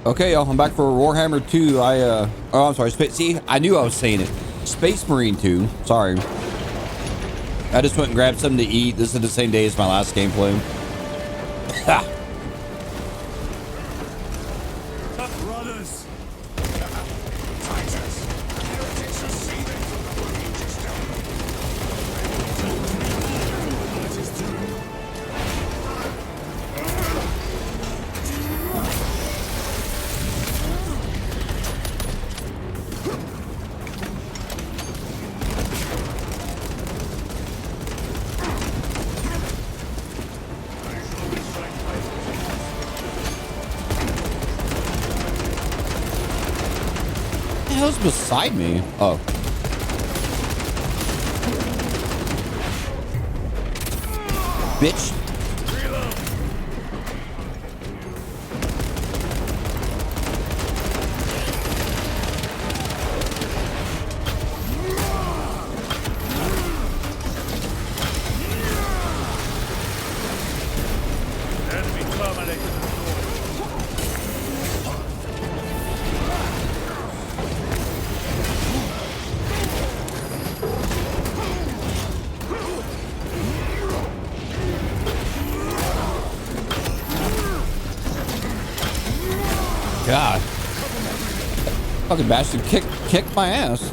Okay, y'all, I'm back for Warhammer 2. Oh, I'm sorry. See, I knew I was saying it. Space Marine 2. Sorry. I just went and grabbed something to eat. This is the same day as my last gameplay. Ha! What the hell's beside me? Oh. Bitch. God. Fucking bastard kicked my ass.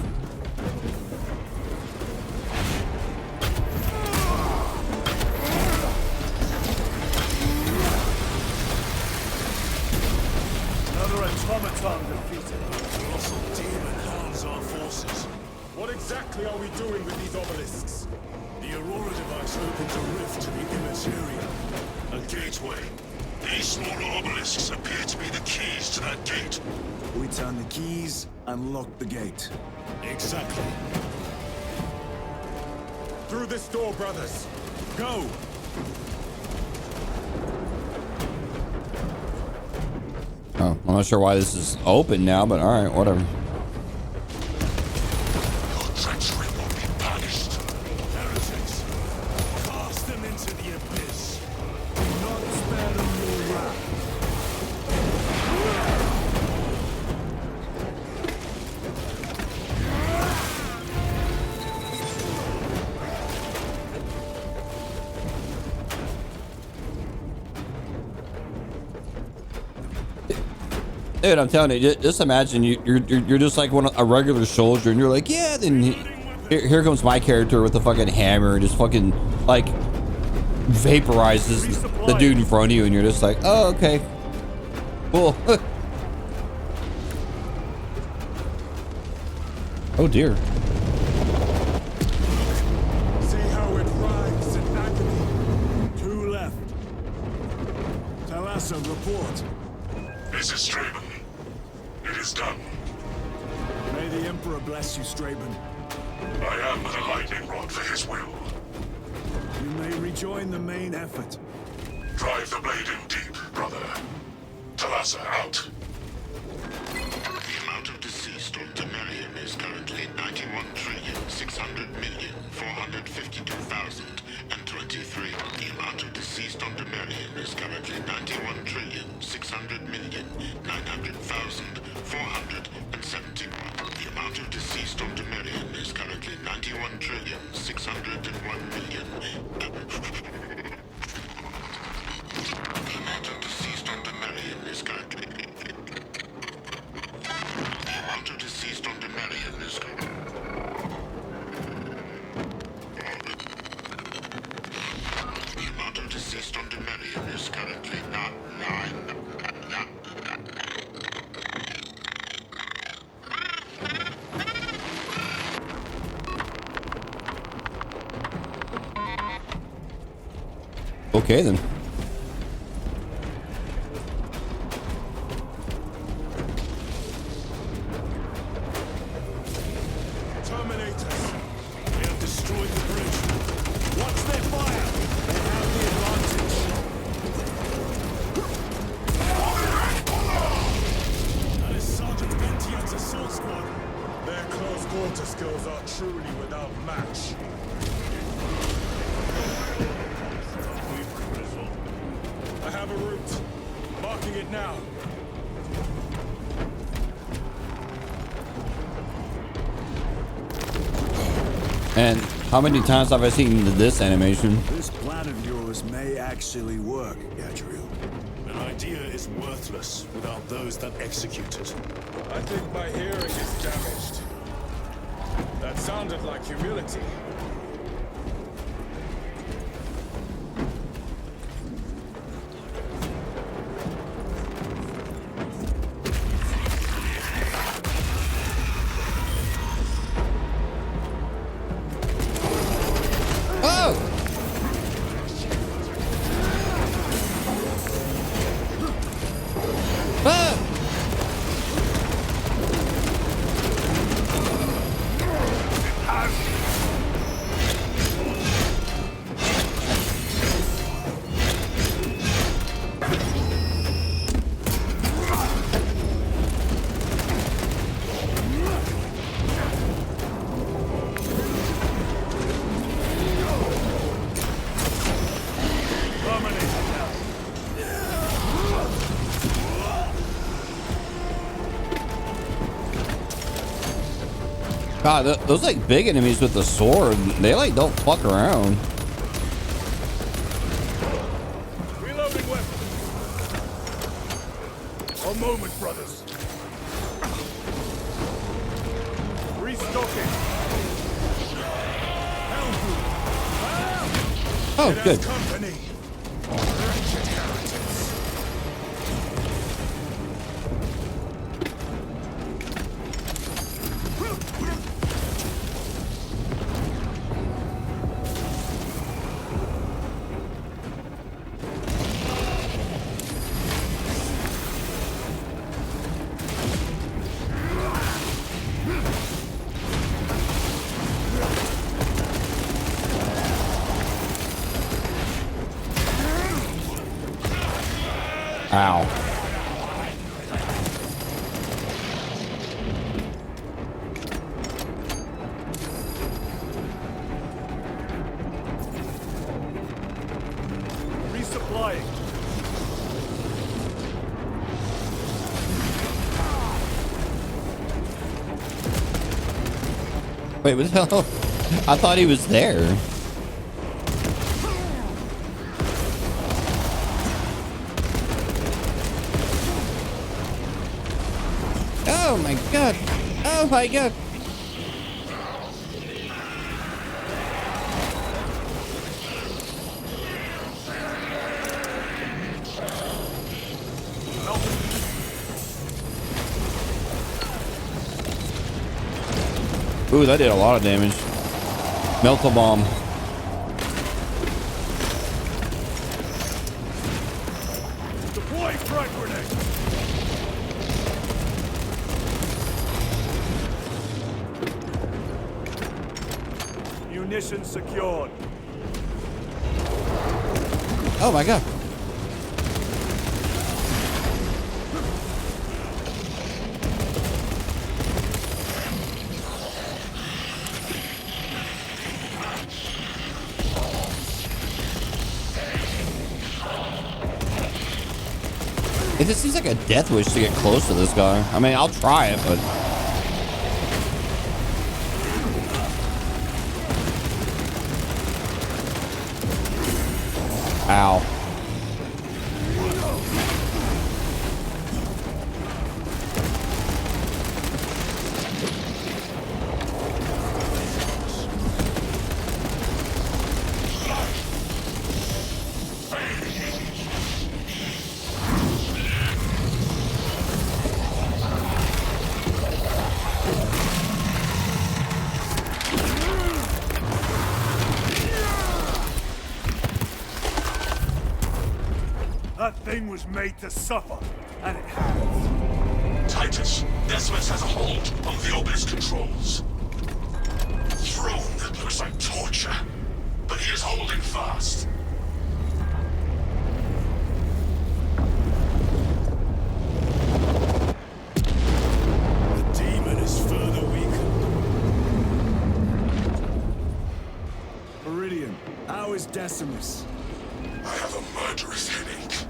Another automaton defeated. Colossal demon harms our forces. What exactly are we doing with these obelisks? The Aurora device opens a rift to the immaterial. A gateway. These smaller obelisks appear to be the keys to that gate. We turn the keys, unlock the gate. Exactly. Through this door, brothers. Go! Oh, I'm not sure why this is open now, but alright, whatever. Your treachery will be punished. Heretics, cast them into the abyss. Do not spare them your wrath. Dude, I'm telling you, just imagine you're just like a regular soldier, and you're like, yeah. Then here comes my character with a fucking hammer, and just fucking like vaporizes the dude in front of you, and you're just like, oh, okay, cool. Oh dear. See how it writhes in agony. Two left. Talassa, report. This is Straben. It is done. May the Emperor bless you, Straben. I am but a lightning rod for his will. You may rejoin the main effort. Drive the blade in deep, brother. Talassa out. The amount of deceased on Temerium is currently 91,600,452,023. The amount of deceased on Temerium is currently 91,600,900,471. The amount of deceased on Temerium is currently 91,601,000,000. The amount of deceased on Temerium is currently... The amount of deceased on Temerium is... The amount of deceased on Temerium is currently not 9. Okay then. Terminators. They have destroyed the bridge. Watch their fire. They have the advantage. That is Sergeant Ventian's assault squad. Their close quarter skills are truly without match. I have a route. Marking it now. And how many times have I seen this animation? This plan of yours may actually work, Gadriel. An idea is worthless without those that execute it. I think my hearing is damaged. That sounded like humility. Oh! Ah! God, those like big enemies with the sword, they like don't fuck around. Reloading weapon. A moment, brothers. Restocking. Oh, good. Company. Wretched heretics. Ow. Resupplying. Wait, what the hell? I thought he was there. Oh my god. Oh my god. Ooh, that did a lot of damage. Melt a bomb. Deploy frag grenade. Munitions secured. Oh my god. It just seems like a death wish to get close to this guy. I mean, I'll try it, but... Ow. That thing was made to suffer, and it has. Titus, Decimus has a hold on the obelisk controls. Throne looks like torture, but he is holding fast. The demon is further weakened. Meridian, how is Decimus? I have a murderous headache,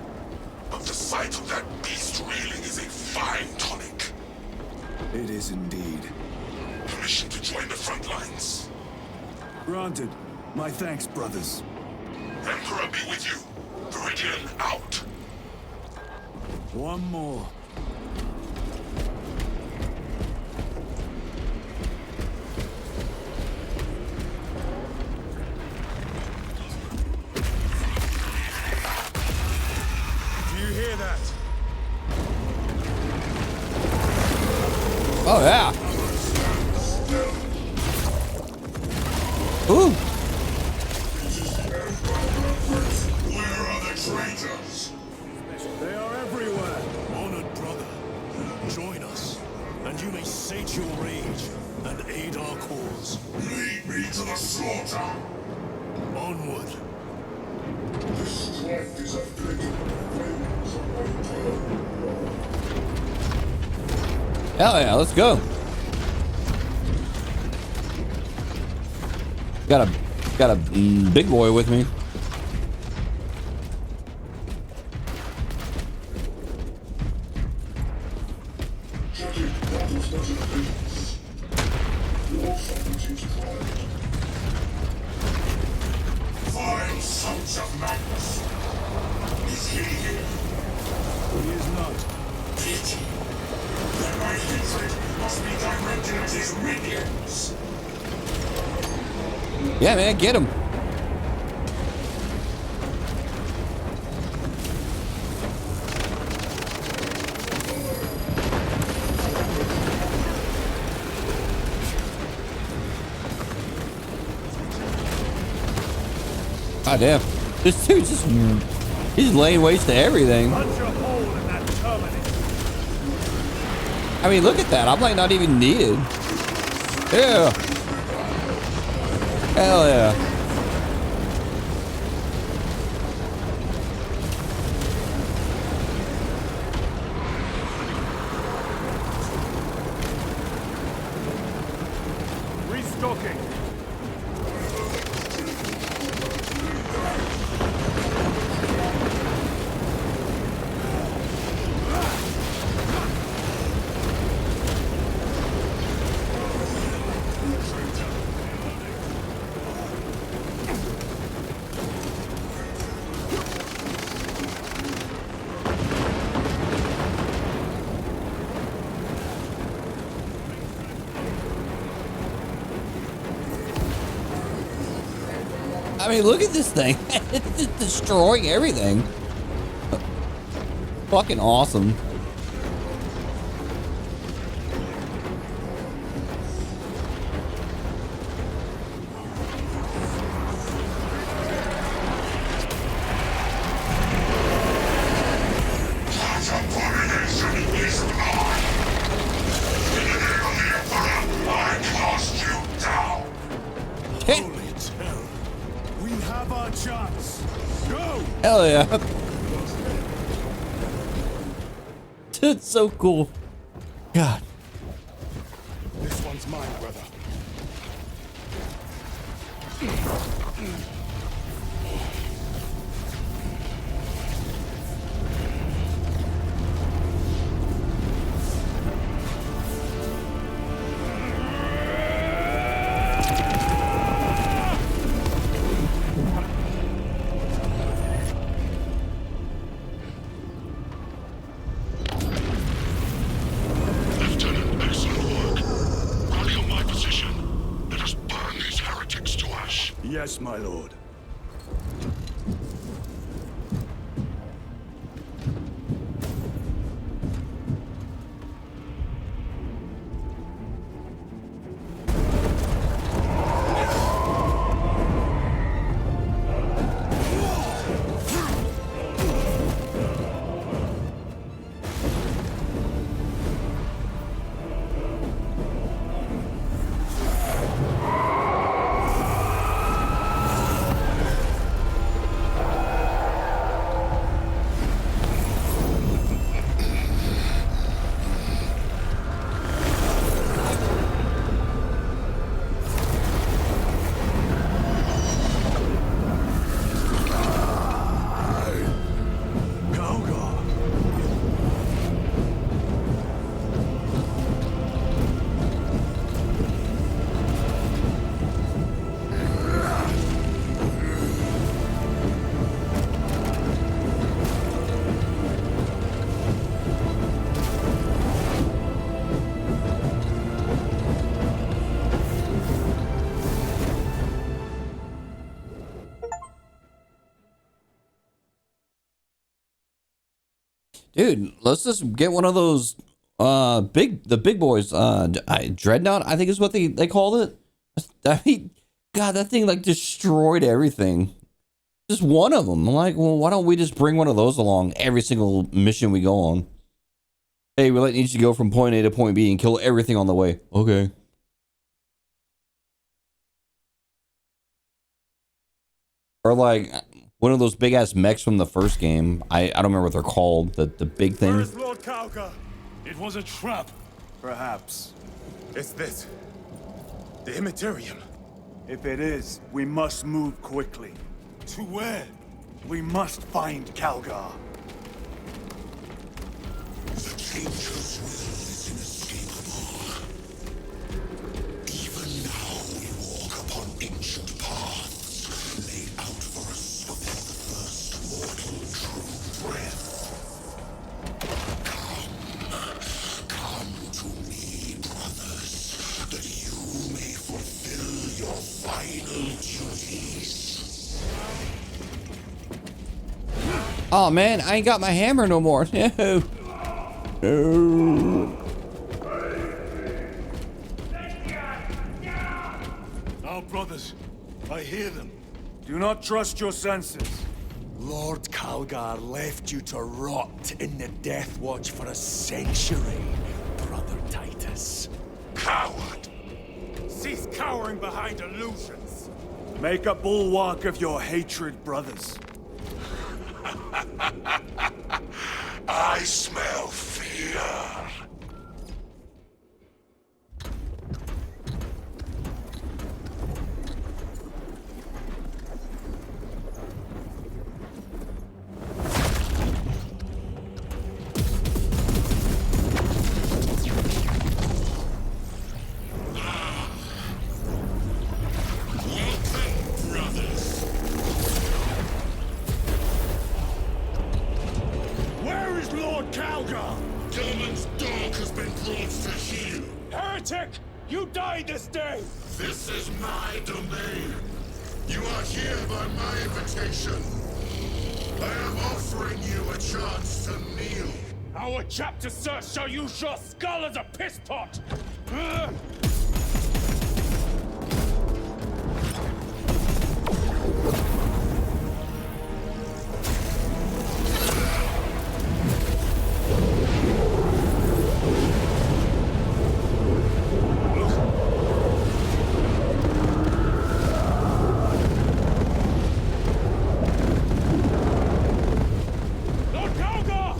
but the sight of that beast reeling is a fine tonic. It is indeed. Permission to join the front lines. Granted. My thanks, brothers. Emperor be with you. Viridian out. One more. Do you hear that? Oh yeah. Ooh. Where are the traitors? They are everywhere. Honored brother, join us, and you may sate your rage and aid our cause. Lead me to the slaughter. Onward. The strife is afflicting flames of Hell yeah, let's go. Got a big boy with me. Vile sons of madness. Is he here? He is not. Pity. Then my hatred must be directed at his minions. Yeah, man, get him. God damn. This dude's just, he's laying waste to everything. Punch a hole in that terminus. I mean, look at that. I'm like not even needed. Yeah. Hell yeah. Restocking. I mean, look at this thing. It's just destroying everything. Fucking awesome. That abomination is mine. In the name of the Emperor, I cast you down. Holy terror. We have our chance. Go! Hell yeah. It's so cool. God. This one's mine, brother. Lieutenant, excellent work. Rally on my position. Let us burn these heretics to ash. Yes, my lord. Dude, let's just get one of those the big boys. Dreadnought, I think is what they called it. I mean, God, that thing like destroyed everything. Just one of them. I'm like, well, why don't we just bring one of those along every single mission we go on? Hey, we're letting you go from point A to point B and kill everything on the way. Okay. Or like one of those big ass mechs from the first game. I don't remember what they're called. The big thing. Where is Lord Calgar? It was a trap, perhaps. It's this. The Immaterium. If it is, we must move quickly. To where? We must find Calgar. The Changer's will is inescapable. Even now we walk upon ancient paths laid out for us before the first mortal true breath. Come to me, brothers, that you may fulfill your final duties. Oh man, I ain't got my hammer no more. No. No. Our brothers, I hear them. Do not trust your senses. Lord Calgar left you to rot in the Death Watch for a century, Brother Titus. Coward! Cease cowering behind illusions. Make a bulwark of your hatred, brothers. I smell fear. Welcome, brothers. Where is Lord Calgar? Gilman's dog has been brought to heel. Heretic! You died this day! This is my domain. You are here by my invitation. I am offering you a chance to kneel. Our chapter, sir, shall use your skull as a piss pot! Lord Calgar!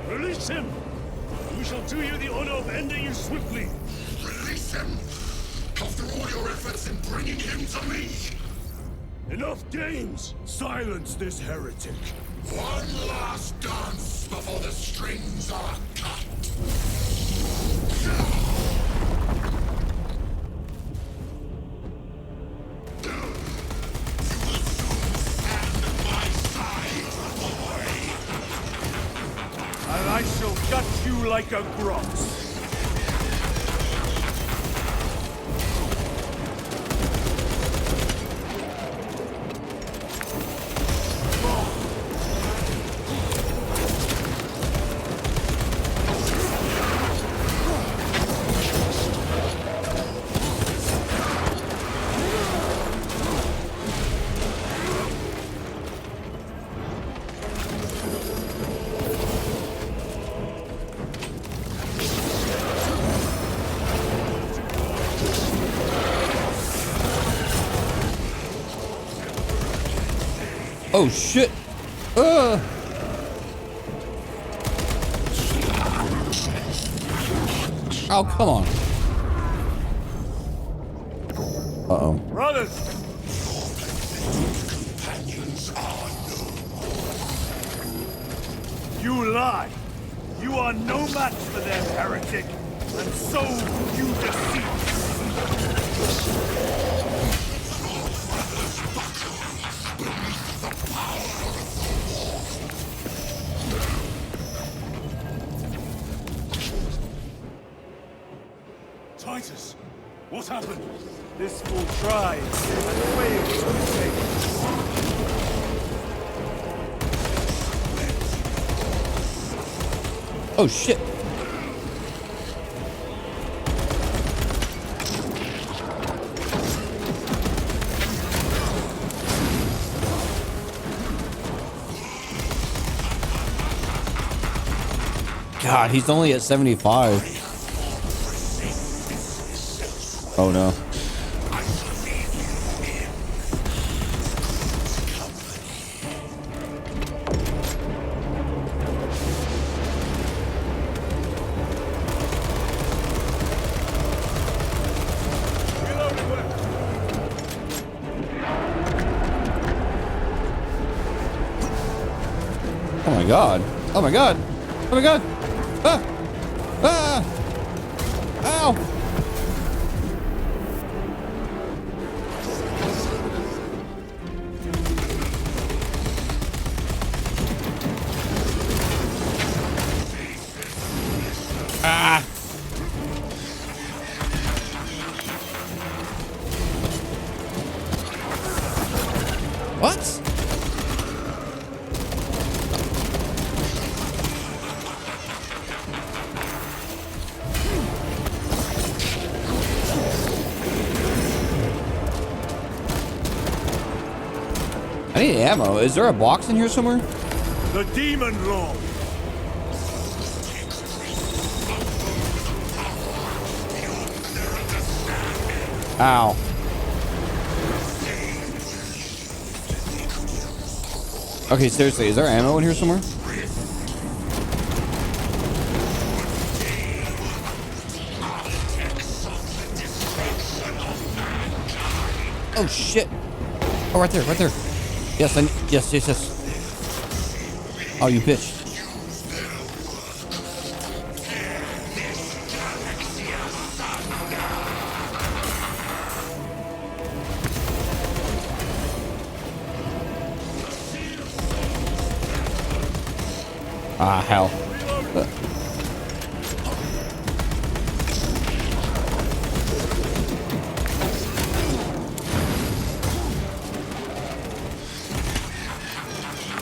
Release him! We shall do you the honor of ending you swiftly. Release him. After all your efforts in bringing him to me. Enough games! Silence this heretic. One last dance before the strings are cut. You will soon stand at my side, boy. And I shall gut you like a gross. Oh shit. Oh, come on. Uh-oh. Brothers, Companions are no more. you lie. You are no match for them, heretic. And so you deceive. Titus, what happened? This fool tried and failed to escape. Oh shit. God, he's only at 75. Oh no. Oh my god. Oh my god. Oh my god. Ah. Ah. Ow. Ah. What? I need ammo. Is there a box in here somewhere? The demon law. Ow. Okay, seriously, is there ammo in here somewhere? Oh shit. Oh, right there, right there. Yes, yes, yes, yes. Oh, you bitch. Ah, hell.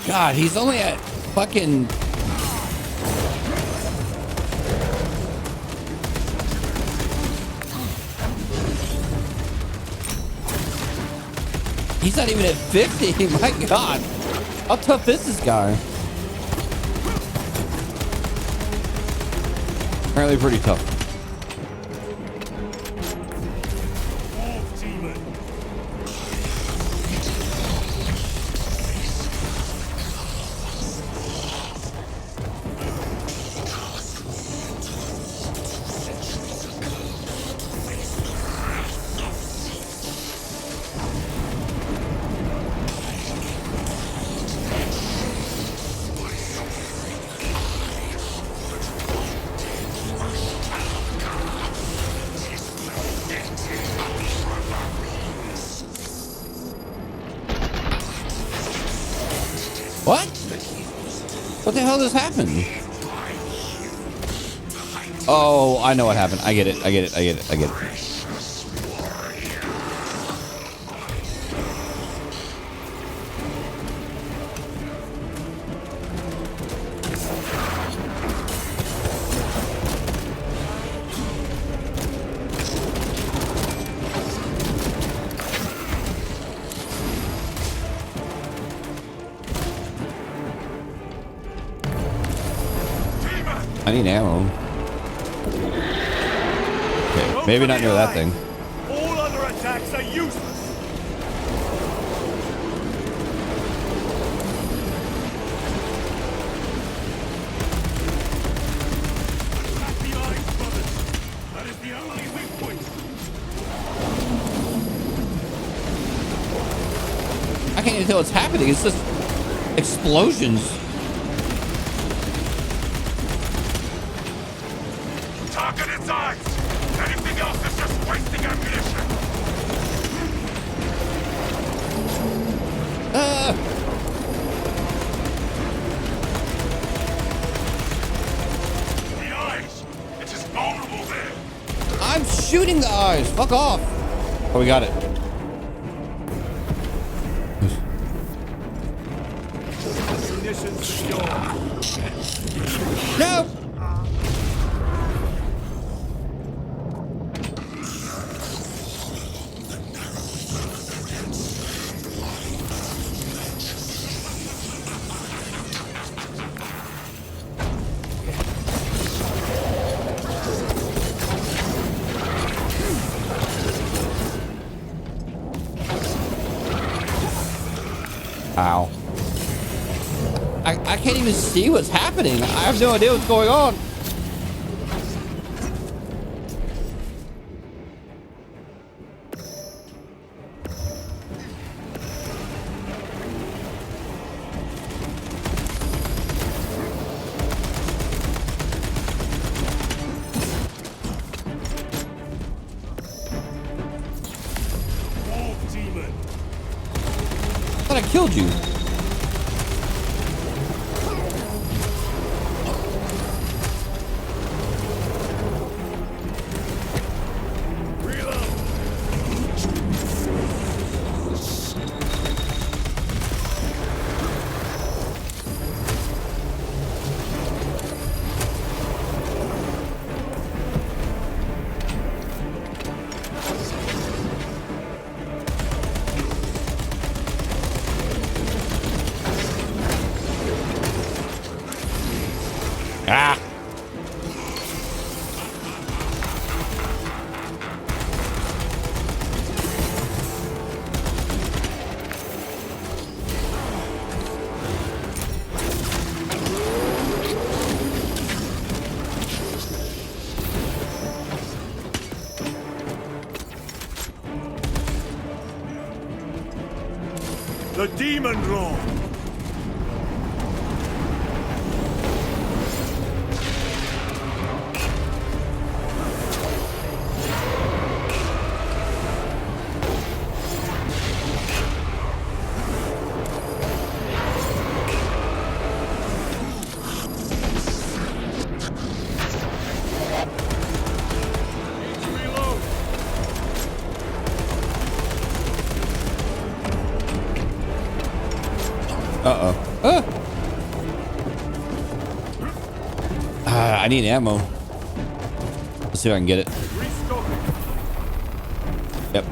God, he's only at fucking... He's not even at 50. My God. How tough is this guy? Apparently pretty tough. What? What the hell just happened? Oh, I know what happened. I get it. I get it. I get it. I get it. I need ammo. Okay, maybe not near that thing. All other attacks are useless. Attack the eyes, brothers. That is the only weak point. I can't even tell what's happening. It's just explosions. Target its eyes. Anything else is just wasting ammunition. The eyes. It is vulnerable there. I'm shooting the eyes. Fuck off. Oh, we got it. Munition secure. No. Ow. I can't even see what's happening. I have no idea what's going on. Wolf demon. I thought I killed you. Ah. The demon roar. Uh-oh. I need ammo. Let's see if I can get it. Yep.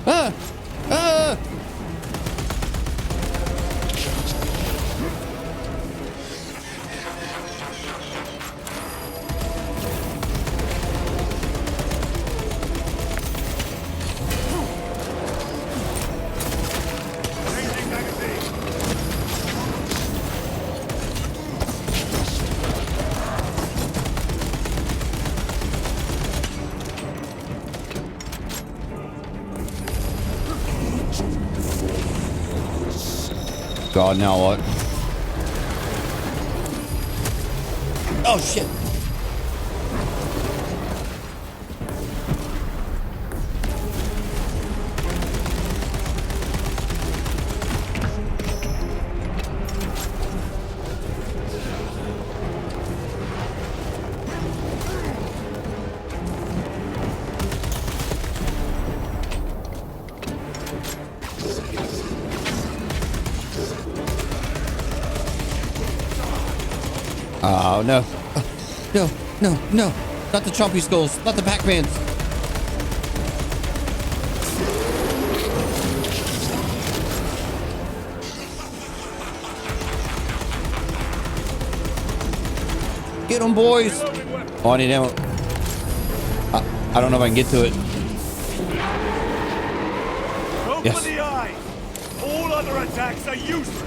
Ah! Ah! God, now what? Oh, shit. Oh, no. No, no, no. Not the chompy skulls. Not the Pac-Mans. Get them, boys. Oh, I need ammo. I don't know if I can get to it. Open Yes. the eyes. All other attacks are useless.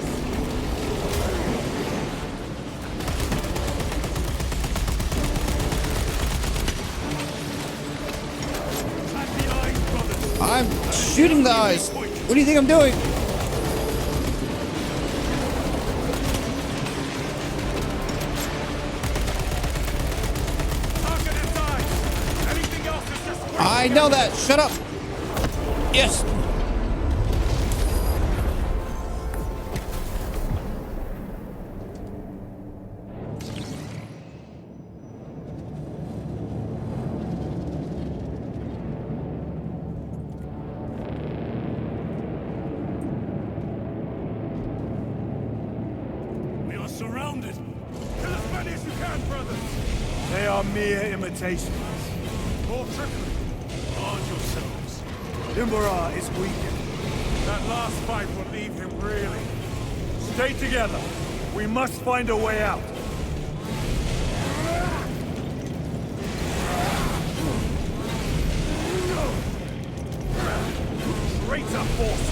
I'm shooting the eyes. What do you think I'm doing? I know that. Shut up. Yes. are mere imitations. More trickery. Arm yourselves. Imra is weakened. That last fight will leave him reeling. Stay together. We must find a way out. Traitor force!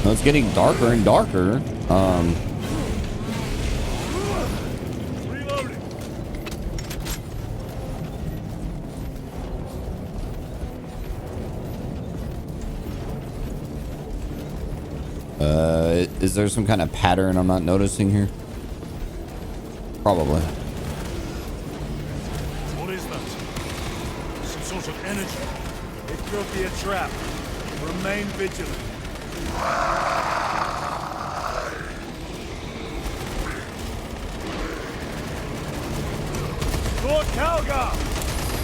Well, it's getting darker and darker. Reloading! Is there some kind of pattern I'm not noticing here? Probably. What is that? Some sort of energy. It could be a trap. Remain vigilant. Lord Calgar!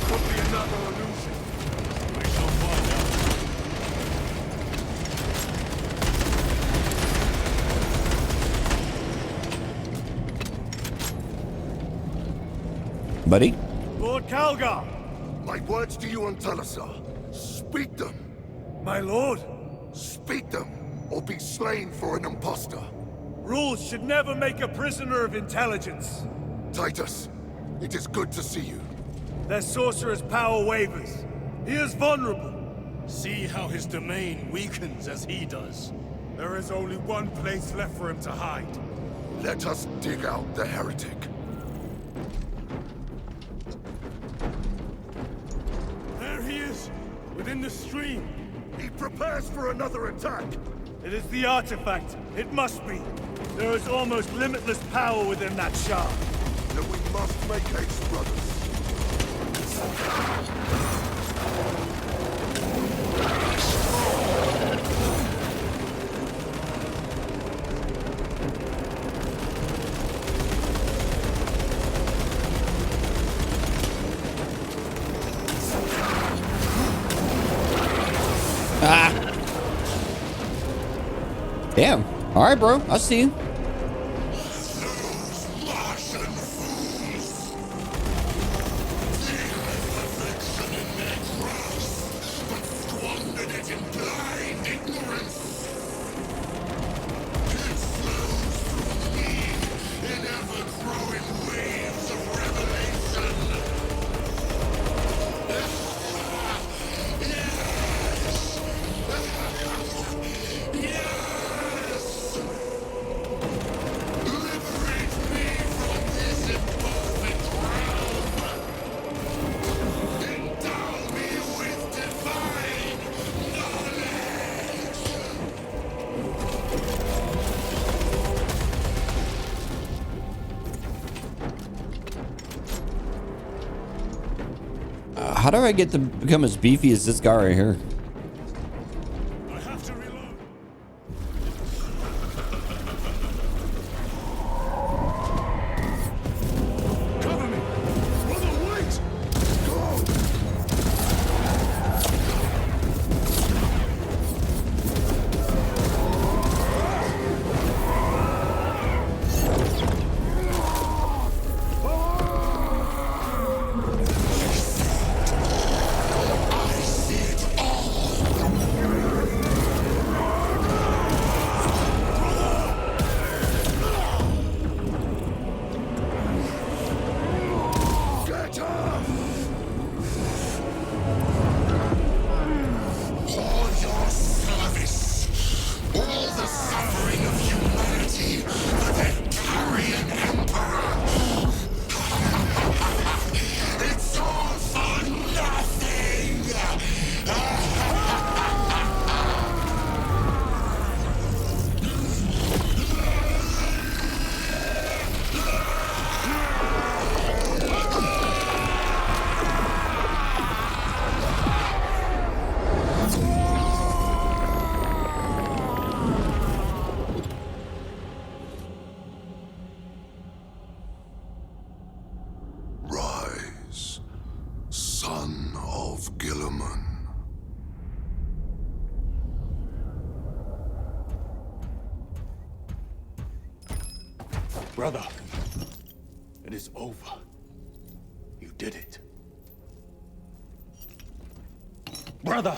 Could be another illusion. We shall find out. Buddy? Lord Calgar! My words to you on Talasar. Speak them. My lord! Speak them, or be slain for an impostor. Rules should never make a prisoner of intelligence. Titus, it is good to see you. Their sorcerer's power wavers. He is vulnerable. See how his domain weakens as he does. There is only one place left for him to hide. Let us dig out the heretic. There he is, within the stream. He prepares for another attack. It is the artifact. It must be. There is almost limitless power within that shard. Then we must make haste, brothers. Damn. All right, bro. I see you. How do I get to become as beefy as this guy right here? I have to reload. Cover me! Brother, wait! Go! I see it all. Brother, it is over. You did it. Brother!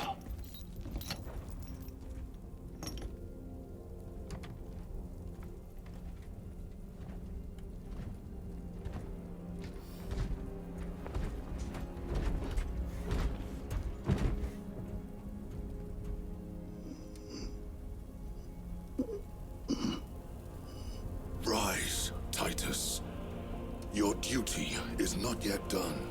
Rise, Titus. Your duty is not yet done.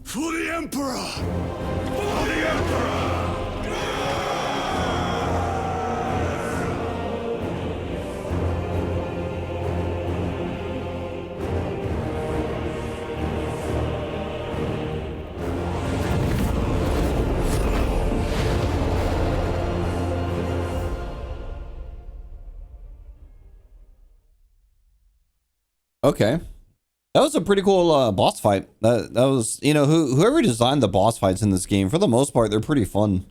For the Emperor! For the Emperor! Okay. That was a pretty cool boss fight. That was, you know, whoever designed the boss fights in this game, for the most part, they're pretty fun.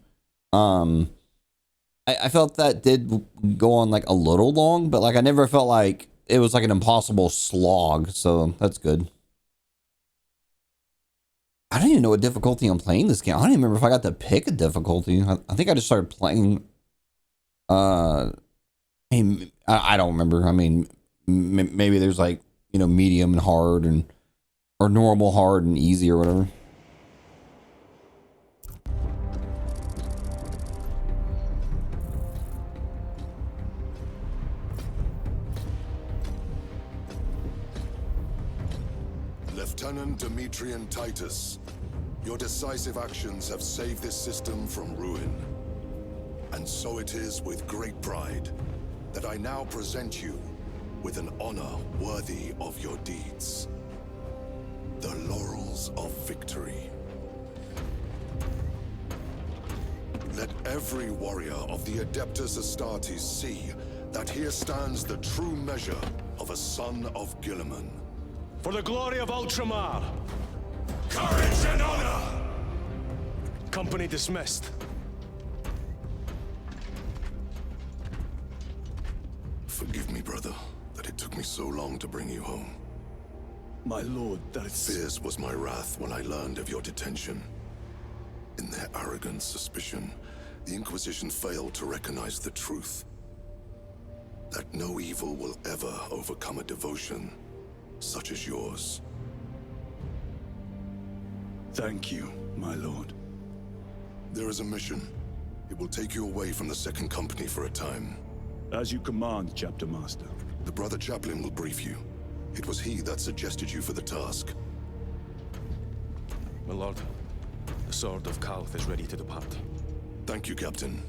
I felt that did go on like a little long, but like I never felt like it was like an impossible slog, so that's good. I don't even know what difficulty I'm playing this game. I don't even remember if I got to pick a difficulty. I think I just started playing. I don't remember. I mean, maybe there's like, you know, medium and hard, and or normal, hard, and easy, or whatever. Lieutenant Demetrian Titus, your decisive actions have saved this system from ruin. And so it is with great pride that I now present you with an honor worthy of your deeds. The laurels of victory. Let every warrior of the Adeptus Astartes see that here stands the true measure of a son of Guilliman. For the glory of Ultramar! Courage and honor! Company dismissed. Forgive me, brother, that it took me so long to bring you home. My lord, that's... Fierce was my wrath when I learned of your detention. In their arrogant suspicion, the Inquisition failed to recognize the truth. That no evil will ever overcome a devotion such as yours. Thank you, my lord. There is a mission. It will take you away from the Second Company for a time. As you command, Chapter Master. The Brother Chaplain will brief you. It was he that suggested you for the task. My lord, the Sword of Kalth is ready to depart. Thank you, Captain.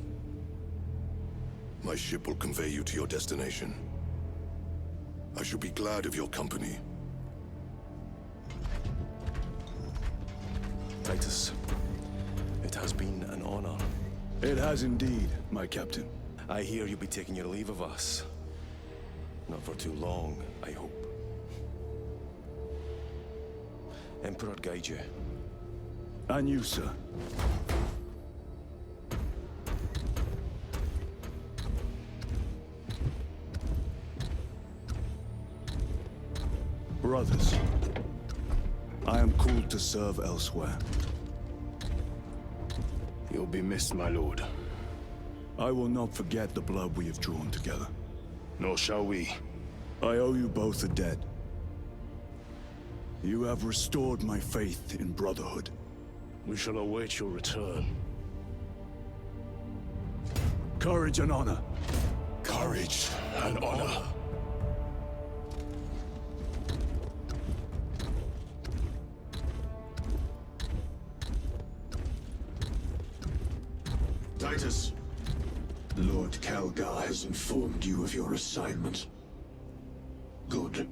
My ship will convey you to your destination. I shall be glad of your company. Titus, it has been an honor. It has indeed, my captain. I hear you'll be taking your leave of us. Not for too long, I hope. Emperor guide you. And you, sir. Brothers, I am called to serve elsewhere. You'll be missed, my lord. I will not forget the blood we have drawn together. Nor shall we. I owe you both a debt. You have restored my faith in brotherhood. We shall await your return. Courage and honor. Courage and honor. Titus, Lord Calgar has informed you of your assignment. Good.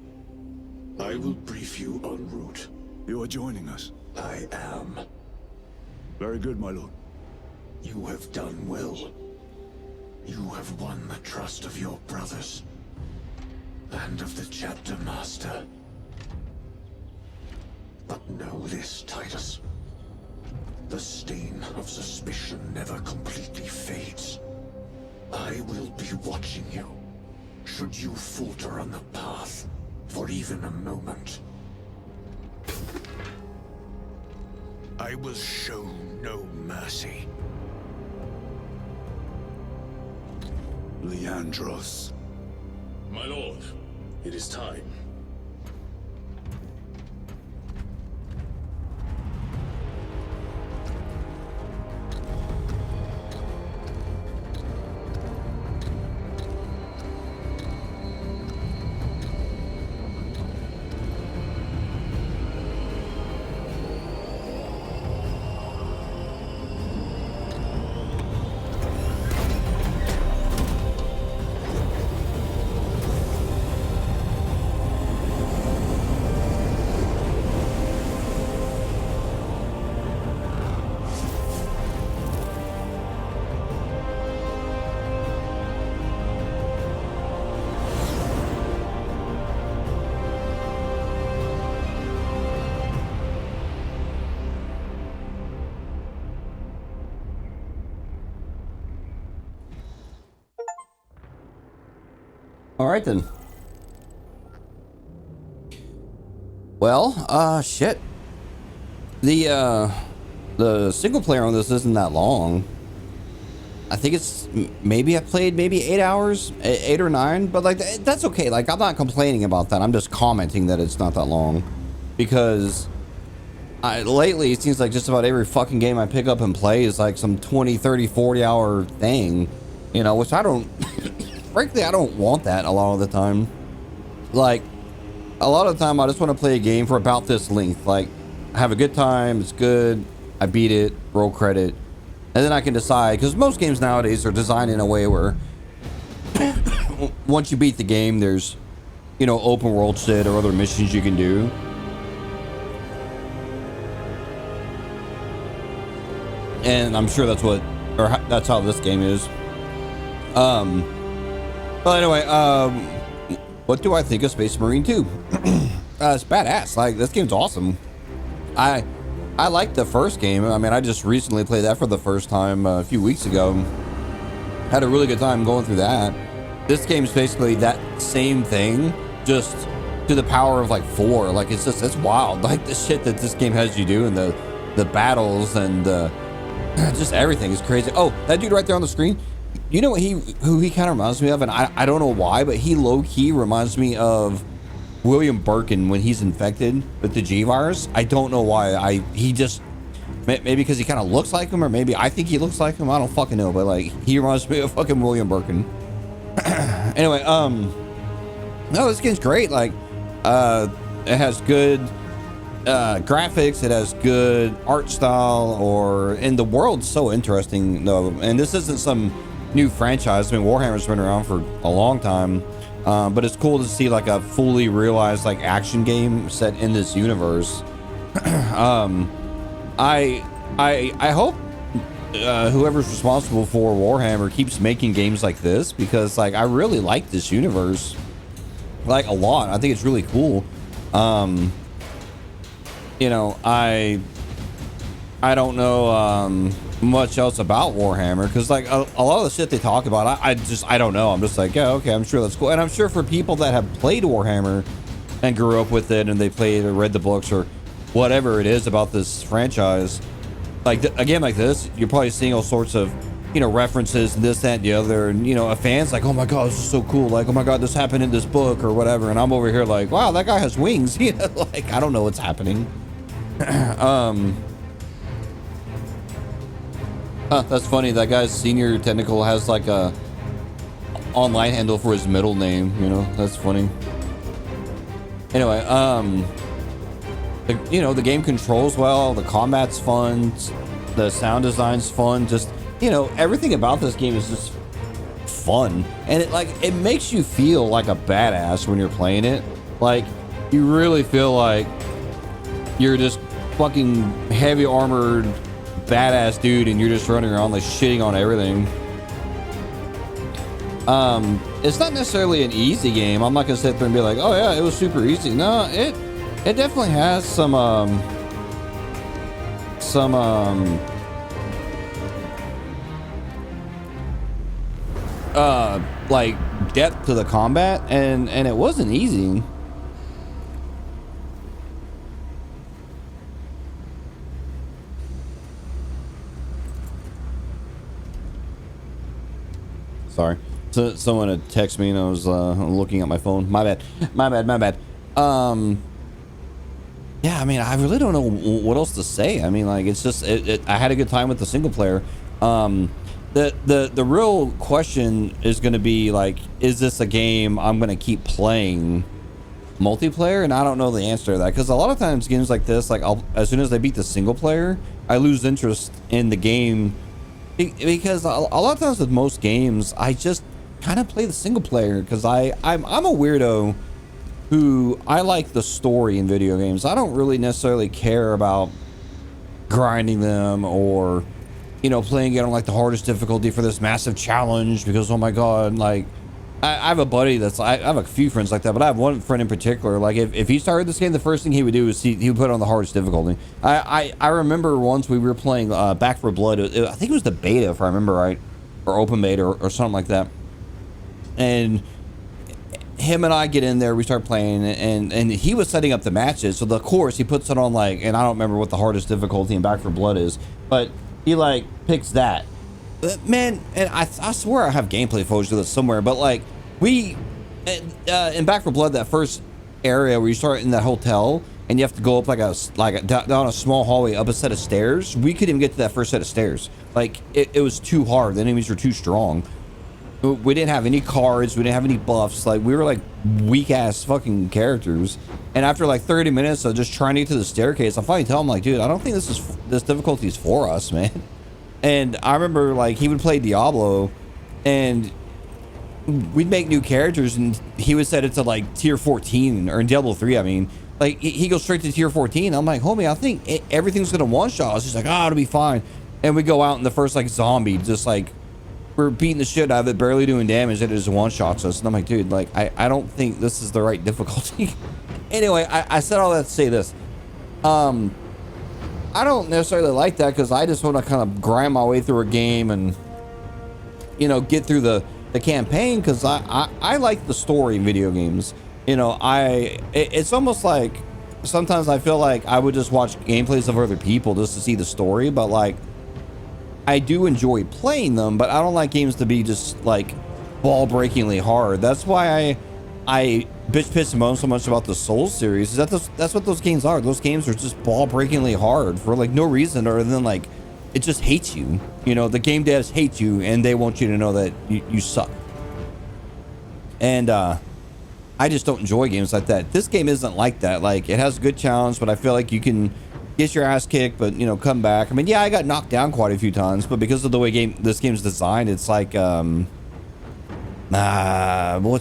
I will brief you en route. You are joining us. I am. Very good, my lord. You have done well. You have won the trust of your brothers. And of the chapter master. But know this, Titus. The stain of suspicion never completely fades. I will be watching you, should you falter on the path for even a moment. I will show no mercy. Leandros. My lord, it is time. All right then. Well, shit. The single player on this isn't that long. I think it's maybe I played maybe 8 hours, 8 or 9, but like that's okay. Like I'm not complaining about that. I'm just commenting that it's not that long because lately it seems like just about every fucking game I pick up and play is like some 20, 30, 40 hour thing, you know, which I don't frankly, I don't want that a lot of the time. Like, a lot of the time, I just want to play a game for about this length. Like, I have a good time, it's good, I beat it, roll credit, and then I can decide. Because most games nowadays are designed in a way where once you beat the game, there's, you know, open world shit or other missions you can do. And I'm sure that's that's how this game is. Well, anyway, what do I think of Space Marine 2? It's badass. Like, this game's awesome. I liked the first game. I mean, I just recently played that for the first time a few weeks ago. Had a really good time going through that. This game's basically that same thing, just to the power of like 4. Like, it's wild. Like, the shit that this game has you do and the battles and just everything is crazy. Oh, that dude right there on the screen. You know what who he kind of reminds me of, and I don't know why, but he low-key reminds me of William Birkin when he's infected with the G virus. I don't know why. He just maybe because he kind of looks like him, or maybe I think he looks like him. I don't fucking know, but like he reminds me of fucking William Birkin. Anyway, no, this game's great. Like, it has good graphics, it has good art style, and the world's so interesting though. And this isn't some new franchise. I mean, Warhammer's been around for a long time, but it's cool to see like a fully realized like action game set in this universe. I hope whoever's responsible for Warhammer keeps making games like this, because like I really like this universe like a lot. I think it's really cool. You know, I don't know much else about Warhammer, because like a lot of the shit they talk about, I don't know. I'm just like, yeah, okay, I'm sure that's cool. And I'm sure for people that have played Warhammer and grew up with it and they played or read the books or whatever it is about this franchise, like a game like this, you're probably seeing all sorts of, you know, references and this, that, and the other, and you know, a fan's like, oh my god, this is so cool, like, oh my god, this happened in this book or whatever, and I'm over here like, wow, that guy has wings. You know, like I don't know what's happening. That's funny. That guy's senior technical has like a online handle for his middle name. You know, that's funny. Anyway, you know, the game controls well. The combat's fun. The sound design's fun. Just, you know, everything about this game is just fun, and it makes you feel like a badass when you're playing it. Like you really feel like you're just fucking heavy armored badass dude and you're just running around like shitting on everything. It's not necessarily an easy game. I'm not gonna sit there and be like, oh yeah, it was super easy. No, it definitely has some like depth to the combat, and it wasn't easy. Sorry. So someone had texted me and I was looking at my phone. My bad. Yeah, I mean, I really don't know what else to say. I mean, like, it's just I had a good time with the single player. The real question is going to be like, is this a game I'm going to keep playing multiplayer? And I don't know the answer to that, because a lot of times games like this, like as soon as I beat the single player, I lose interest in the game, because a lot of times with most games I just kind of play the single player because I'm a weirdo who I like the story in video games. I don't really necessarily care about grinding them or, you know, playing it on like the hardest difficulty for this massive challenge because, oh my god, like I have a buddy that's, I have a few friends like that, but I have one friend in particular, like if he started this game, the first thing he would do is he would put it on the hardest difficulty. I remember once we were playing Back 4 Blood, I think it was the beta if I remember right, or open beta or something like that, and him and I get in there, we start playing, and he was setting up the matches, so of course he puts it on like, and I don't remember what the hardest difficulty in Back 4 Blood is, but he like picks that. Man, and I swear I have gameplay footage of this somewhere, but like we in Back 4 Blood, that first area where you start in that hotel and you have to go up down a small hallway up a set of stairs, we couldn't even get to that first set of stairs. Like it was too hard. The enemies were too strong. We didn't have any cards, we didn't have any buffs, like we were like weak ass fucking characters. And after like 30 minutes of just trying to get to the staircase, I finally tell him like, dude, I don't think this difficulty is for us, man. And I remember like he would play Diablo and we'd make new characters and he would set it to like tier 14, or in Diablo 3, I mean, like he goes straight to tier 14. I'm like, homie, I think everything's gonna one shot us. He's like, oh, it'll be fine. And we go out and the first like zombie, just like we're beating the shit out of it, barely doing damage, and it just one shots us. And I'm like, dude, like I don't think this is the right difficulty. Anyway, I said all that to say this. I don't necessarily like that because I just want to kind of grind my way through a game and, you know, get through the campaign, because I like the story in video games. You know, it's almost like sometimes I feel like I would just watch gameplays of other people just to see the story, but like I do enjoy playing them, but I don't like games to be just like ball breakingly hard. That's why I bitch piss and moan so much about the Souls series. That's what those games are. Those games are just ball breakingly hard for like no reason other than like it just hates you. You know, the game devs hate you and they want you to know that you suck. And I just don't enjoy games like that. This game isn't like that. Like, it has a good challenge, but I feel like you can get your ass kicked, but, you know, come back. I mean, yeah, I got knocked down quite a few times, but because of the way this game's designed, it's like, what's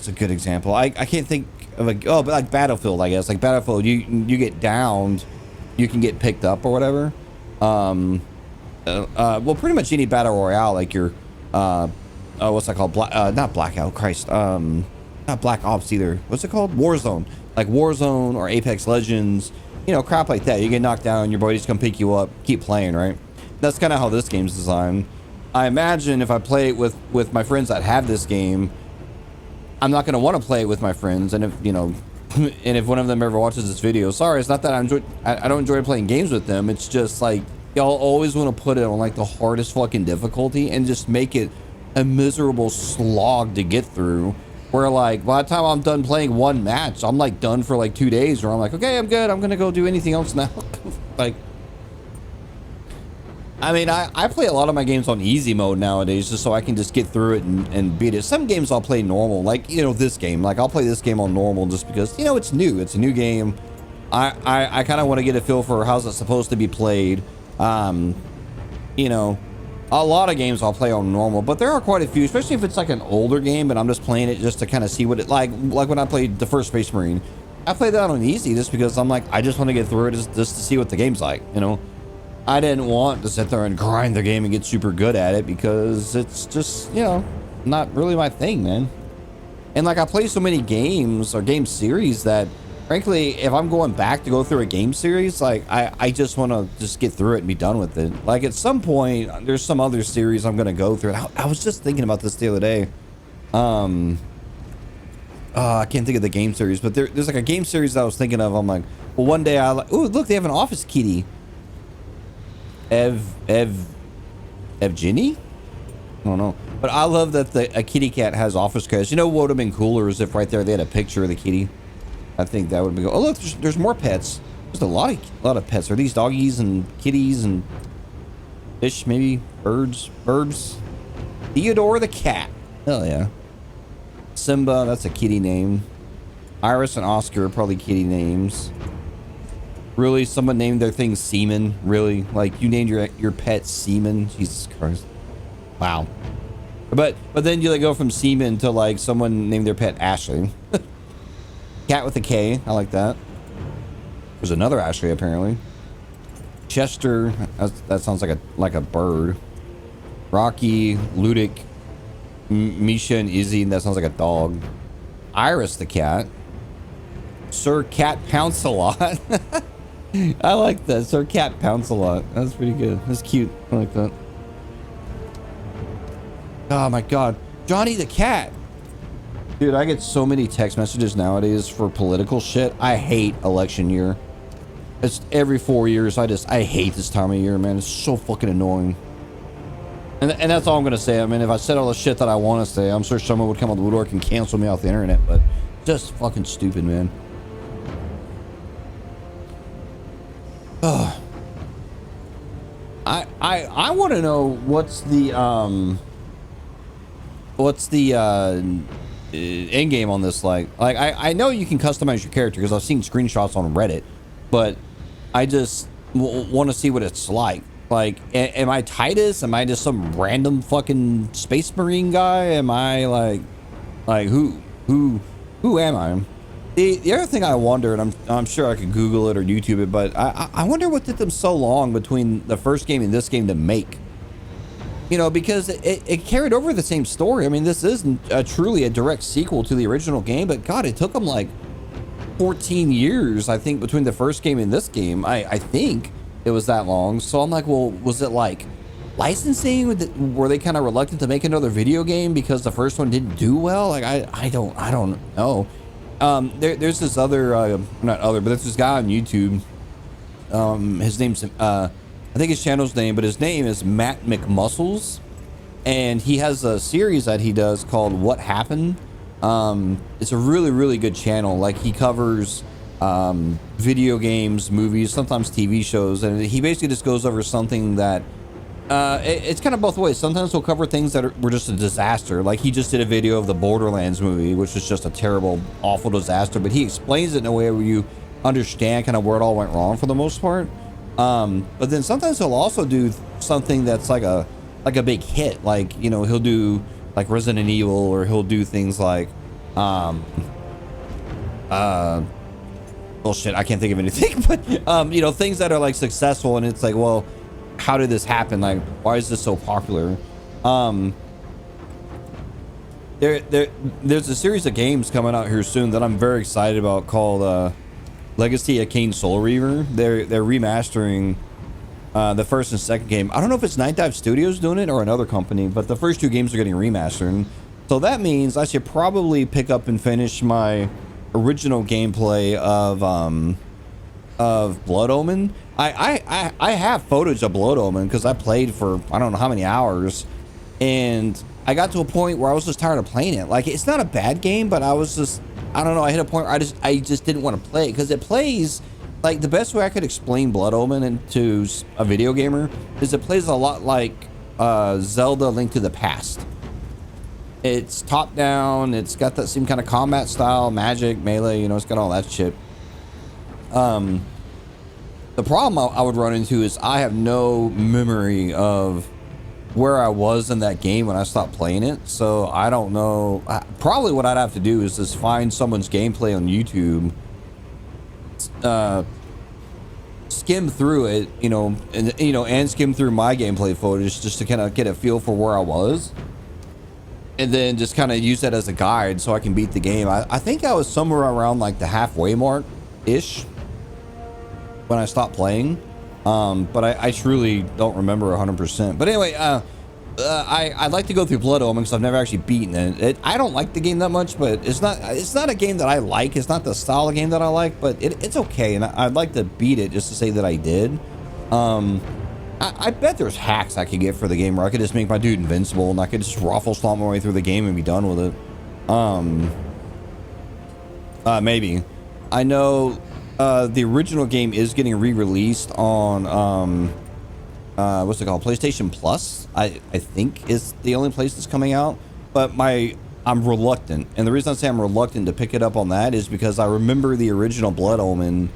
a good example? I can't think of but like Battlefield, I guess. Like Battlefield, you get downed, you can get picked up or whatever. Well, pretty much any battle royale, like your, what's that called? Not Blackout, Christ. Not Black Ops either. What's it called? Warzone. Like Warzone or Apex Legends, you know, crap like that. You get knocked down, your buddies come pick you up, keep playing, right? That's kind of how this game's designed. I imagine if I play it with my friends that have this game, I'm not going to want to play it with my friends. And if, you know, and if one of them ever watches this video, sorry, it's not that I don't enjoy playing games with them. It's just like, y'all always want to put it on like the hardest fucking difficulty and just make it a miserable slog to get through. Where like by the time I'm done playing one match, I'm like done for like 2 days, or I'm like, okay, I'm good, I'm gonna go do anything else now. Like, I mean, I play a lot of my games on easy mode nowadays just so I can just get through it and beat it. Some games I'll play normal, like, you know, this game. Like, I'll play this game on normal just because, you know, it's new. It's a new game. I kind of want to get a feel for how's it supposed to be played. You know, a lot of games I'll play on normal, but there are quite a few, especially if it's like an older game and I'm just playing it just to kind of see what it like when I played the first Space Marine. I played that on easy just because I'm like, I just want to get through it just to see what the game's like, you know. I didn't want to sit there and grind the game and get super good at it because it's just, you know, not really my thing, man. And like I play so many games or game series that frankly, if I'm going back to go through a game series, like I just want to just get through it and be done with it. Like at some point, there's some other series I'm going to go through. I was just thinking about this the other day. I can't think of the game series, but there's like a game series that I was thinking of. I'm like, well, one day I like, oh, look, they have an office kitty. Evgeny? I don't know. But I love that a kitty cat has office cats. You know what would have been cooler is if right there they had a picture of the kitty. I think that would be cool. Oh, look, there's more pets. There's a lot of pets. Are these doggies and kitties and fish, maybe? Birds? Theodore the cat. Hell yeah. Simba, that's a kitty name. Iris and Oscar are probably kitty names. Really? Someone named their thing Seaman? Really? Like, you named your pet Seaman? Jesus Christ. Wow. But then you like go from Seaman to like someone named their pet Ashley. Cat with a K. I like that. There's another Ashley apparently. Chester. That sounds like a bird. Rocky, Ludic, Misha, and Izzy. That sounds like a dog. Iris the cat. Sir Cat Pounce a Lot. I like that. Sir Cat Pounce a Lot. That's pretty good. That's cute. I like that. Oh my god. Johnny the cat. Dude, I get so many text messages nowadays for political shit. I hate election year. It's every 4 years. I hate this time of year, man. It's so fucking annoying. And that's all I'm gonna say. I mean, if I said all the shit that I want to say, I'm sure someone would come on the woodwork and cancel me off the internet, but just fucking stupid, man. Oh. I want to know what's the end game on this like I know you can customize your character because I've seen screenshots on Reddit, but I just want to see what it's like. Like, am I Titus? Am I just some random fucking space marine guy? Am I like who am I? The other thing I wonder, and I'm sure I could Google it or YouTube it, but I wonder what took them so long between the first game and this game to make. You know, because it carried over the same story. I mean, this isn't truly a direct sequel to the original game, but God, it took them like 14 years, I think, between the first game and this game. I think it was that long. So I'm like, well, was it like licensing? Were they kind of reluctant to make another video game because the first one didn't do well? Like, I don't know. There's this other, but there's this guy on YouTube. His name's, I think his channel's name, but his name is Matt McMuscles. And he has a series that he does called What Happened. It's a really, really good channel. Like, he covers, video games, movies, sometimes TV shows. And he basically just goes over something that, it's kind of both ways. Sometimes he'll cover things that were just a disaster. Like he just did a video of the Borderlands movie, which was just a terrible, awful disaster. But he explains it in a way where you understand kind of where it all went wrong for the most part. But then sometimes he'll also do something that's like a big hit. Like, you know, he'll do like Resident Evil, or he'll do things like, oh shit, I can't think of anything. But, you know, things that are like successful, and it's like, well, how did this happen? Like, why is this so popular? There's a series of games coming out here soon that I'm very excited about called Legacy of Kain Soul Reaver. They're remastering the first and second game. I don't know if it's Night Dive Studios doing it or another company, but the first two games are getting remastered. So that means I should probably pick up and finish my original gameplay of Blood Omen. I have footage of Blood Omen because I played for I don't know how many hours, and I got to a point where I was just tired of playing it. Like, it's not a bad game, but I was just, I don't know, I hit a point where I just didn't want to play it because it plays like, the best way I could explain Blood Omen into a video gamer is it plays a lot like Zelda: Link to the Past. It's top down, it's got that same kind of combat style, magic, melee, you know, it's got all that shit. The problem I would run into is I have no memory of where I was in that game when I stopped playing it. So I don't know. Probably what I'd have to do is just find someone's gameplay on YouTube skim through it, and skim through my gameplay footage just to kind of get a feel for where I was, and then just kind of use that as a guide so I can beat the game. I think I was somewhere around like the halfway mark ish when I stopped playing, but I truly don't remember 100%. But anyway, I'd like to go through Blood Omen because I've never actually beaten it. I don't like the game that much, but it's not a game that I like. It's not the style of game that I like, but it's okay, and I'd like to beat it just to say that I did. I bet there's hacks I could get for the game where I could just make my dude invincible and I could just ruffle stomp my way through the game and be done with it. Maybe. I know the original game is getting re-released on what's it called, PlayStation Plus, I think is the only place that's coming out, but I'm reluctant, and the reason I say I'm reluctant to pick it up on that is because I remember the original Blood Omen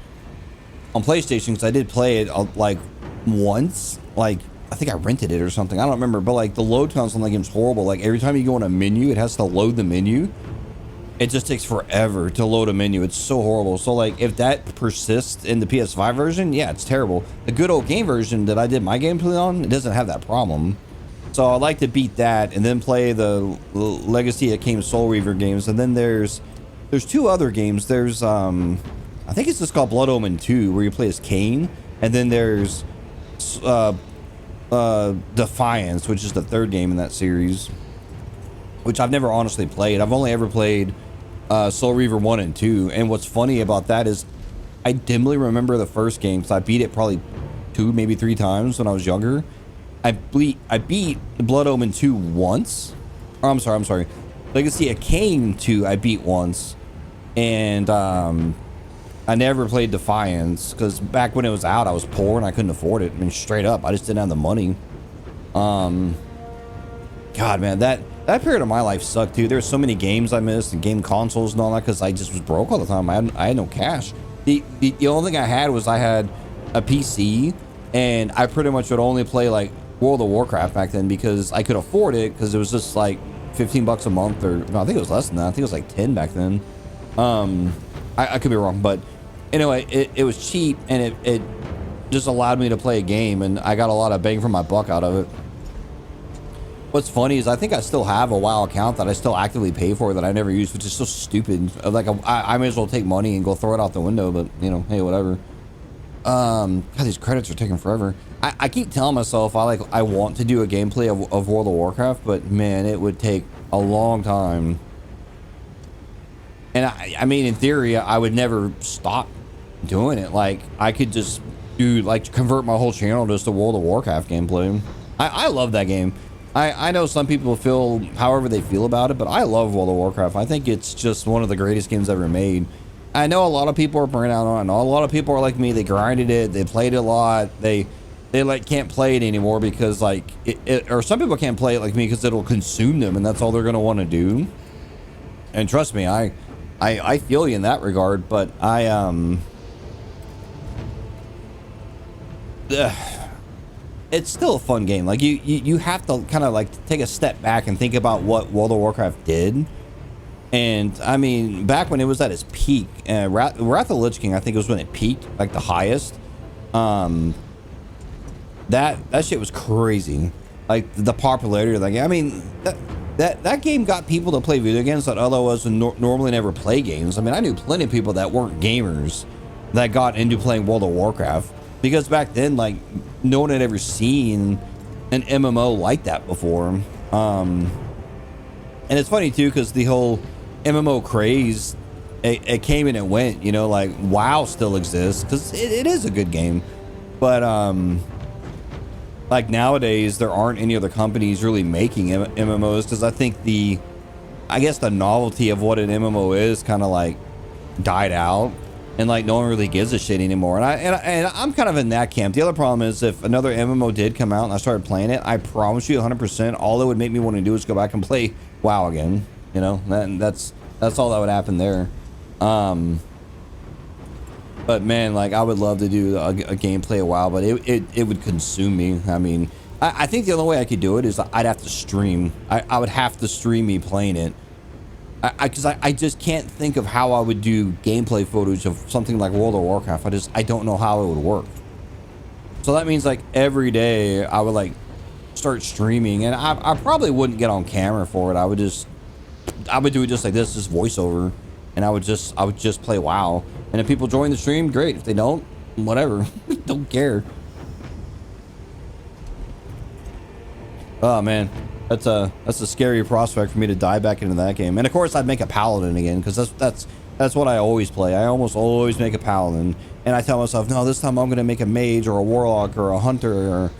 on PlayStation, because I did play it like once, like I think I rented it or something, I don't remember, but like the load times on the game's horrible. Like every time you go in a menu, it has to load the menu. It just takes forever to load a menu. It's so horrible. So like if that persists in the PS5 version, yeah, it's terrible. The good old game version that I did my gameplay on, it doesn't have that problem. So I like to beat that and then play the Legacy of Kain Soul Reaver games. And then there's two other games. There's I think it's just called Blood Omen 2, where you play as Kain, and then there's Defiance, which is the third game in that series, which I've never honestly played. I've only ever played Soul Reaver 1 and 2, and what's funny about that is I dimly remember the first game, because I beat it probably 2, maybe 3 times when I was younger. I beat Blood Omen 2 once, or I'm sorry, Legacy of Kain 2 I beat once, and I never played Defiance, because back when it was out I was poor and I couldn't afford it. I mean, straight up, I just didn't have the money. God, man, that period of my life sucked too. There's so many games I missed and game consoles and all that because I just was broke all the time. I had no cash. The only thing I had was I had a PC, and I pretty much would only play like World of Warcraft back then because I could afford it, because it was just like $15 a month, or no, I think it was less than that. I think it was like 10 back then. I could be wrong, but anyway, it was cheap, and it just allowed me to play a game, and I got a lot of bang for my buck out of it. What's funny is I think I still have a WoW account that I still actively pay for that I never use, which is so stupid. Like I may as well take money and go throw it out the window, but hey, whatever. God, these credits are taking forever. I keep telling myself I want to do a gameplay of World of Warcraft, but man, it would take a long time. And I mean, in theory, I would never stop doing it. Like I could just convert my whole channel just to World of Warcraft gameplay. I love that game. I know some people feel however they feel about it, but I love World of Warcraft. I think it's just one of the greatest games ever made. I know a lot of people are burnt out on it. A lot of people are like me. They grinded it. They played it a lot. They can't play it anymore because or some people can't play it like me because it'll consume them, and that's all they're gonna want to do. And trust me, I feel you in that regard, but it's still a fun game. Like you have to kind of like take a step back and think about what World of Warcraft did. And I mean, back when it was at its peak, Wrath of the Lich King, I think it was when it peaked, like the highest. That shit was crazy. Like the popularity of that game. I mean, that game got people to play video games that otherwise would normally never play games. I mean, I knew plenty of people that weren't gamers that got into playing World of Warcraft, because back then, like, no one had ever seen an MMO like that before. And it's funny too, because the whole MMO craze, it came and it went. Like WoW still exists because it is a good game, but like nowadays there aren't any other companies really making MMOs, because I think I guess the novelty of what an MMO is kind of like died out, and like no one really gives a shit anymore. And I'm kind of in that camp. The other problem is, if another MMO did come out and I started playing it, I promise you 100%, all it would make me want to do is go back and play WoW again. That's all that would happen there. But man, like I would love to do a gameplay of WoW, but it would consume me. I mean, I think the only way I could do it is I'd have to stream. I would have to stream me playing it. I just can't think of how I would do gameplay footage of something like World of Warcraft. I don't know how it would work. So that means like every day I would like start streaming, and I probably wouldn't get on camera for it. I would do it just like this, just voiceover, and I would just play WoW. And if people join the stream, great. If they don't, whatever. Don't care. Oh man, that's a scary prospect for me to die back into that game. And of course, I'd make a paladin again, because that's what I always play. I almost always make a paladin, and I tell myself, no, this time I'm gonna make a mage or a warlock or a hunter or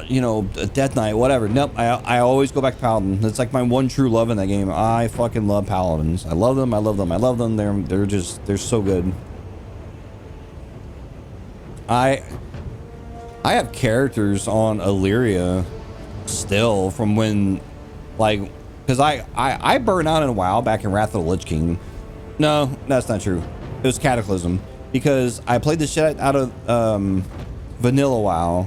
you know, a death knight, whatever. Nope, I always go back to paladin. It's like my one true love in that game. I fucking love paladins. I love them. I love them. I love them. They're so good. I have characters on Illyria still from when, like, because I burned out in WoW back in Wrath of the Lich King. No, that's not true. It was Cataclysm, because I played the shit out of vanilla WoW.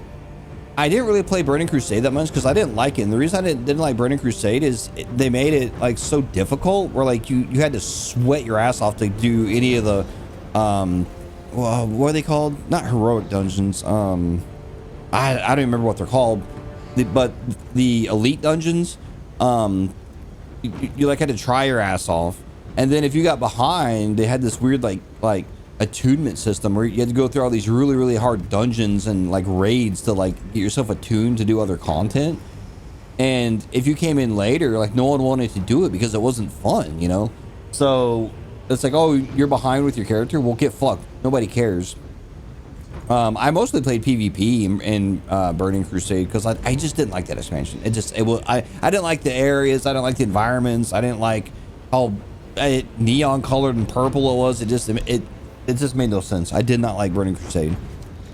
I didn't really play Burning Crusade that much because I didn't like it. And the reason I didn't like Burning Crusade is they made it like so difficult, where like you had to sweat your ass off to do any of the well, what are they called? Not heroic dungeons. I don't remember what they're called. But the elite dungeons, you like had to try your ass off. And then if you got behind, they had this weird like attunement system where you had to go through all these really, really hard dungeons and like raids to like get yourself attuned to do other content. And if you came in later, like no one wanted to do it because it wasn't fun, you know? So it's like, oh, you're behind with your character? Well, get fucked. Nobody cares. I mostly played PvP in Burning Crusade because I just didn't like that expansion. I didn't like the areas. I didn't like the environments. I didn't like how neon colored and purple it was. It just made no sense. I did not like Burning Crusade.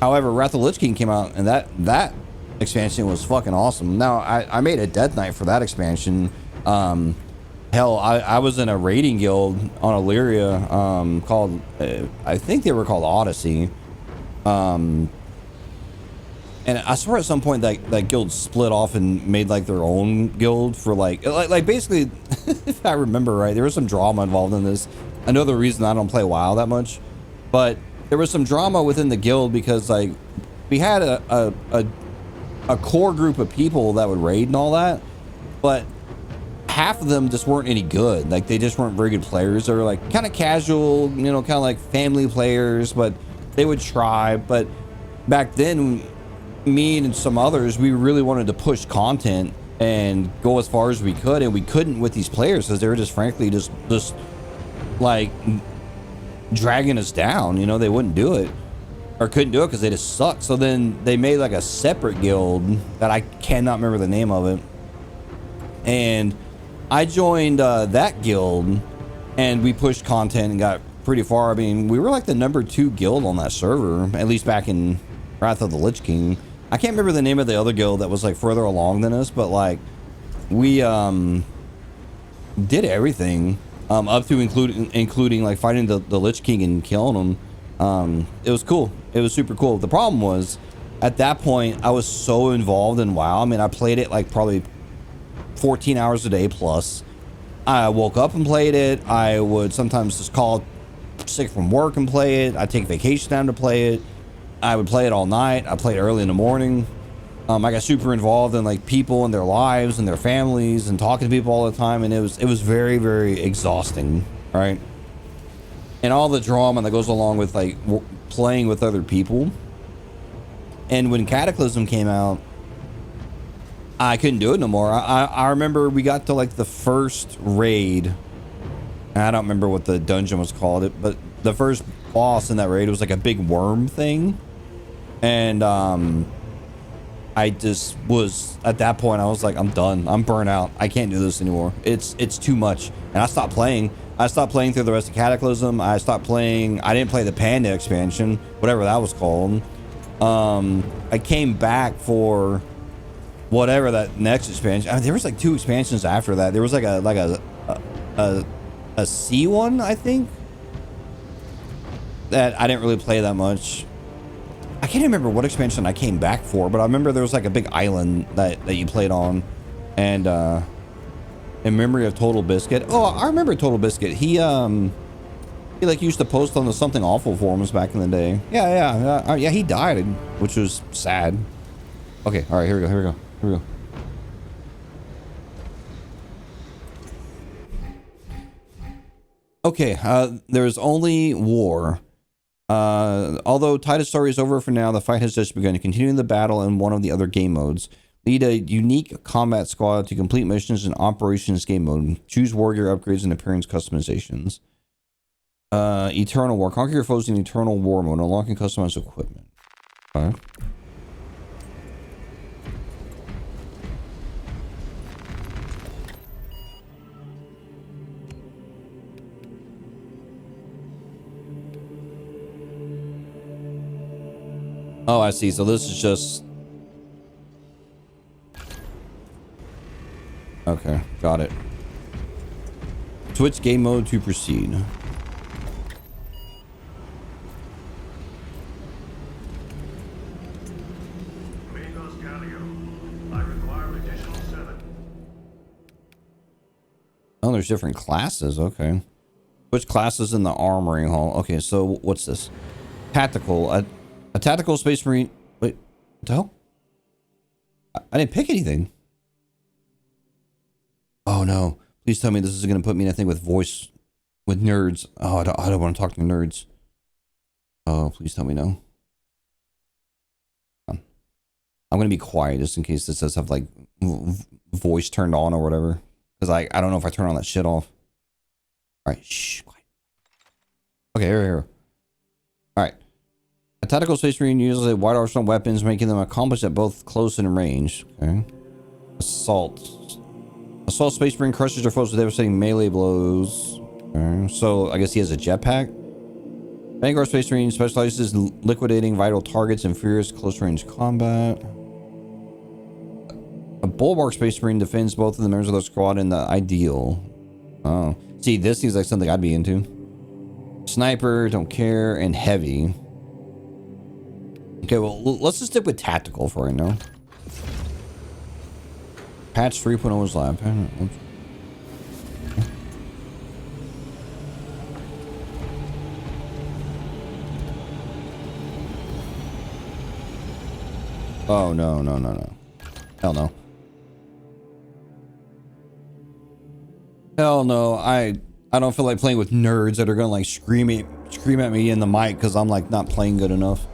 However, Wrath of the Lich King came out, and that expansion was fucking awesome. Now, I made a Death Knight for that expansion. Hell, I was in a raiding guild on Illyria called, I think they were called Odyssey. And I swear at some point that guild split off and made like their own guild for like basically, if I remember right, there was some drama involved in this. I know the reason I don't play WoW that much, but there was some drama within the guild because like we had a core group of people that would raid and all that, but half of them just weren't any good. Like they just weren't very good players. They were like kind of casual, you know, kind of like family players, but they would try. But back then, me and some others, we really wanted to push content and go as far as we could, and we couldn't with these players because they were just frankly just like dragging us down. You know, they wouldn't do it or couldn't do it because they just sucked. So then they made like a separate guild that I cannot remember the name of it, and I joined that guild, and we pushed content and got pretty far. I mean, we were like the #2 guild on that server, at least back in Wrath of the Lich King. I can't remember the name of the other guild that was like further along than us, but like we did everything up to including like fighting the Lich King and killing him. It was cool. It was super cool. The problem was at that point I was so involved in WoW. I mean, I played it like probably 14 hours a day plus. I woke up and played it. I would sometimes just call sick from work and play it. I'd take vacation time to play it. I would play it all night. I played early in the morning. I got super involved in like people and their lives and their families and talking to people all the time, and it was very, very exhausting, right? And all the drama that goes along with like playing with other people. And when Cataclysm came out, I couldn't do it no more. I remember we got to like the first raid. I don't remember what the dungeon was called, but the first boss in that raid was like a big worm thing. And I just was, at that point, I was like, I'm done. I'm burnt out. I can't do this anymore. It's too much. And I stopped playing. I stopped playing through the rest of Cataclysm. I stopped playing. I didn't play the Panda expansion, whatever that was called. I came back for whatever that next expansion. I mean, there was like 2 expansions after that. There was like a C one, I think, that I didn't really play that much. I can't remember what expansion I came back for, but I remember there was like a big island that you played on, and In memory of Total Biscuit. Oh, I remember Total Biscuit. He like used to post on the Something Awful forums back in the day. Yeah, he died, which was sad. Okay, all right, here we go. Okay, there's only war. Although Titus' story is over for now, the fight has just begun. Continue the battle in one of the other game modes. Lead a unique combat squad to complete missions in Operations game mode. Choose warrior upgrades and appearance customizations. Eternal War. Conquer your foes in Eternal War mode. Unlocking customized equipment. Okay. Oh, I see. So this is just... Okay, got it. Switch game mode to proceed. Oh, there's different classes. Okay. Which classes in the armory hall? Okay, so what's this? Tactical. A tactical space marine. Wait, what the hell? I didn't pick anything. Oh no. Please tell me this is going to put me in a thing with voice with nerds. Oh, I don't want to talk to nerds. Oh, please tell me no. I'm going to be quiet just in case this does have like voice turned on or whatever. Because I don't know if I turn all that shit off. All right, shh, quiet. Okay, here. All right. A tactical space marine uses a wide arsenal of weapons, making them accomplished at both close and range. Okay. Assault. Assault space marine crushes their foes with devastating melee blows. Okay. So I guess he has a jetpack. Vanguard space marine specializes in liquidating vital targets in furious close range combat. A Bulwark space marine defends both of the members of the squad in the ideal. Oh, see, this seems like something I'd be into. Sniper, don't care, and heavy. Okay, well, let's just stick with tactical for right now. Patch 3.0 is live. Oh, no. Hell no. Hell no. I don't feel like playing with nerds that are gonna like scream at me in the mic because I'm like not playing good enough.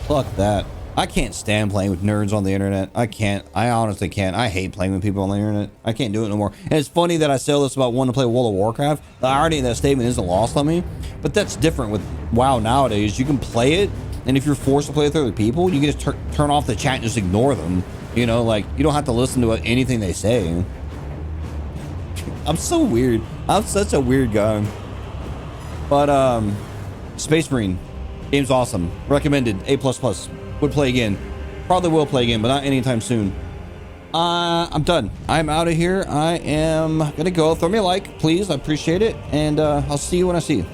Fuck that. I can't stand playing with nerds on the internet. I can't. I honestly can't. I hate playing with people on the internet. I can't do it no more. And it's funny that I say all this about wanting to play World of Warcraft. The irony of that statement isn't lost on me. But that's different with WoW nowadays. You can play it, and if you're forced to play with other people, you can just turn off the chat and just ignore them. You know, like, you don't have to listen to anything they say. I'm so weird. I'm such a weird guy. But, Space Marine. Game's awesome. Recommended. A++. Would play again. Probably will play again, but not anytime soon. I'm done. I'm out of here. I am gonna go. Throw me a like, please. I appreciate it. And, I'll see you when I see you.